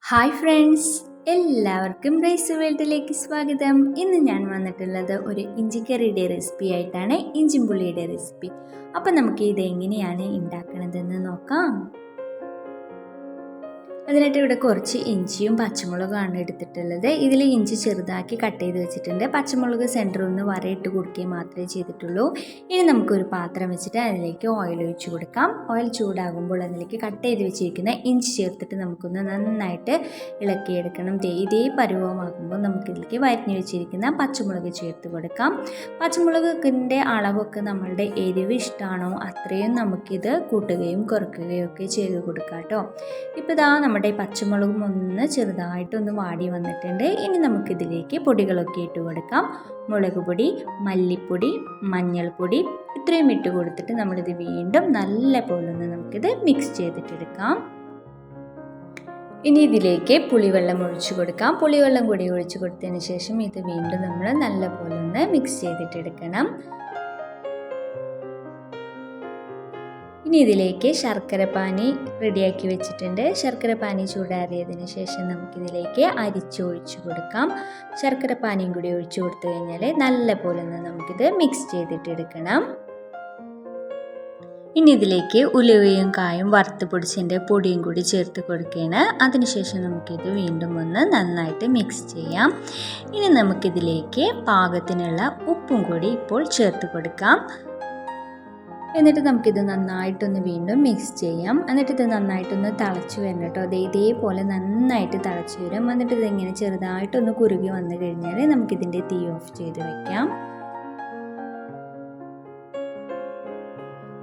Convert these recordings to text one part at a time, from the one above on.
Hi friends, എല്ലാവർക്കും rice വേൾഡിലേക്ക് സ്വാഗതം. ഇന്ന് ഞാൻ വന്നിട്ടുള്ളത് ഒരു ഇഞ്ചിക്കറിയുടെ റെസിപ്പി ആയിട്ടാണ്, ഇഞ്ചിമ്പുള്ളിയുടെ റെസിപ്പി. അപ്പോൾ നമുക്ക് ഇത് എങ്ങനെയാണ് ഉണ്ടാക്കണതെന്ന് നോക്കാം. അതിനായിട്ട് ഇവിടെ കുറച്ച് ഇഞ്ചിയും പച്ചമുളകുമാണ് എടുത്തിട്ടുള്ളത്. ഇതിൽ ഇഞ്ചി ചെറുതാക്കി കട്ട് ചെയ്ത് വെച്ചിട്ടുണ്ട്. പച്ചമുളക് സെൻറ്ററിൽ ഒന്ന് വരയിട്ട് കൊടുക്കുകയും മാത്രമേ ചെയ്തിട്ടുള്ളൂ. ഇനി നമുക്കൊരു പാത്രം വെച്ചിട്ട് അതിലേക്ക് ഓയിൽ ഒഴിച്ച് കൊടുക്കാം. ഓയിൽ ചൂടാകുമ്പോൾ അതിലേക്ക് കട്ട് ചെയ്ത് വെച്ചിരിക്കുന്ന ഇഞ്ചി ചേർത്തിട്ട് നമുക്കൊന്ന് നന്നായിട്ട് ഇളക്കിയെടുക്കണം. ഇതേ പരുവമാകുമ്പോൾ നമുക്കിതിലേക്ക് വരഞ്ഞു വെച്ചിരിക്കുന്ന പച്ചമുളക് ചേർത്ത് കൊടുക്കാം. പച്ചമുളകിൻ്റെ അളവൊക്കെ നമ്മളുടെ എരിവ് ഇഷ്ടമാണോ അത്രയും നമുക്കിത് കൂട്ടുകയും കുറയ്ക്കുകയും ഒക്കെ ചെയ്ത് കൊടുക്കാം കേട്ടോ. ഇപ്പോൾ ഇതാ നമ്മുടെ പച്ചമുളകും ഒന്ന് ചെറുതായിട്ടൊന്ന് വാടി വന്നിട്ടുണ്ട്. ഇനി നമുക്കിതിലേക്ക് പൊടികളൊക്കെ ഇട്ട് കൊടുക്കാം. മുളക് പൊടി, മല്ലിപ്പൊടി, മഞ്ഞൾപ്പൊടി ഇത്രയും ഇട്ട് കൊടുത്തിട്ട് നമ്മളിത് വീണ്ടും നല്ല പോലെ ഒന്ന് നമുക്കിത് മിക്സ് ചെയ്തിട്ടെടുക്കാം. ഇനി ഇതിലേക്ക് പുളിവെള്ളം ഒഴിച്ചു കൊടുക്കാം. പുളിവെള്ളം കൂടി ഒഴിച്ചു കൊടുത്തതിന് ശേഷം ഇത് വീണ്ടും നമ്മൾ നല്ല പോലെ ഒന്ന് മിക്സ് ചെയ്തിട്ടെടുക്കണം. ഇനി ഇതിലേക്ക് ശർക്കരപ്പാനി റെഡിയാക്കി വെച്ചിട്ടുണ്ട്. ശർക്കരപ്പാനി ചൂടാറിയതിന് ശേഷം നമുക്കിതിലേക്ക് അരിച്ചൊഴിച്ച് കൊടുക്കാം. ശർക്കരപ്പാനിയും കൂടി ഒഴിച്ചു കൊടുത്തു കഴിഞ്ഞാൽ നല്ല പോലെ ഒന്ന് നമുക്കിത് മിക്സ് ചെയ്തിട്ടെടുക്കണം. ഇനി ഇതിലേക്ക് ഉലുവയും കായും വറുത്ത് പൊടിച്ചതിൻ്റെ പൊടിയും കൂടി ചേർത്ത് കൊടുക്കുകയാണ്. അതിനുശേഷം നമുക്കിത് വീണ്ടും ഒന്ന് നന്നായിട്ട് മിക്സ് ചെയ്യാം. ഇനി നമുക്കിതിലേക്ക് പാകത്തിനുള്ള ഉപ്പും കൂടി ഇപ്പോൾ ചേർത്ത് കൊടുക്കാം. എന്നിട്ട് നമുക്കിത് നന്നായിട്ടൊന്ന് വീണ്ടും മിക്സ് ചെയ്യാം. എന്നിട്ട് ഇത് നന്നായിട്ടൊന്ന് തിളച്ച് വരണം കേട്ടോ. ഇതേപോലെ നന്നായിട്ട് തിളച്ച് വരും. എന്നിട്ട് ഇതിങ്ങനെ ചെറുതായിട്ടൊന്ന് കുറുകി വന്നു കഴിഞ്ഞാൽ നമുക്കിതിൻ്റെ തീ ഓഫ് ചെയ്ത് വെക്കാം.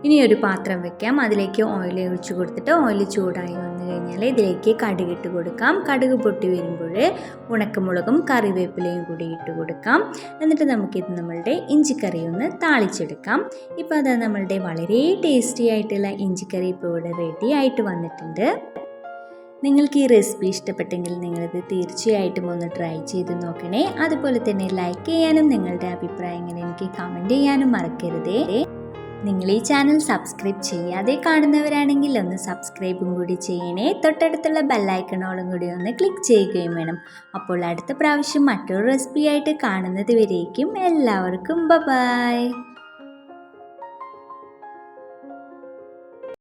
ഇനി ഒരു പാത്രം വെക്കാം. അതിലേക്ക് ഓയിൽ ഒഴിച്ച് കൊടുത്തിട്ട് ഓയിൽ ചൂടായി വന്നു കഴിഞ്ഞാൽ ഇതിലേക്ക് കടുകിട്ട് കൊടുക്കാം. കടുക് പൊട്ടി വരുമ്പോൾ ഉണക്കമുളകും കറിവേപ്പിലയും കൂടി ഇട്ട് കൊടുക്കാം. എന്നിട്ട് നമുക്കിത് നമ്മളുടെ ഇഞ്ചിക്കറി ഒന്ന് താളിച്ചെടുക്കാം. ഇപ്പോൾ അത് നമ്മളുടെ വളരെ ടേസ്റ്റി ആയിട്ടുള്ള ഇഞ്ചിക്കറി ഇപ്പോൾ ഇവിടെ റെഡി ആയിട്ട് വന്നിട്ടുണ്ട്. നിങ്ങൾക്ക് ഈ റെസിപ്പി ഇഷ്ടപ്പെട്ടെങ്കിൽ നിങ്ങളിത് തീർച്ചയായിട്ടും ഒന്ന് ട്രൈ ചെയ്ത് നോക്കണേ. അതുപോലെ തന്നെ ലൈക്ക് ചെയ്യാനും നിങ്ങളുടെ അഭിപ്രായങ്ങൾ എനിക്ക് കമൻറ്റ് ചെയ്യാനും മറക്കരുതേ. നിങ്ങൾ ഈ ചാനൽ സബ്സ്ക്രൈബ് ചെയ്യാതെ കാണുന്നവരാണെങ്കിൽ ഒന്ന് സബ്സ്ക്രൈബും കൂടി ചെയ്യണേ. തൊട്ടടുത്തുള്ള ബെല്ലൈക്കണോളും കൂടി ഒന്ന് ക്ലിക്ക് ചെയ്യുകയും വേണം. അപ്പോൾ അടുത്ത പ്രാവശ്യം മറ്റൊരു റെസിപ്പി ആയിട്ട് കാണുന്നത് വരേക്കും എല്ലാവർക്കും ബൈ.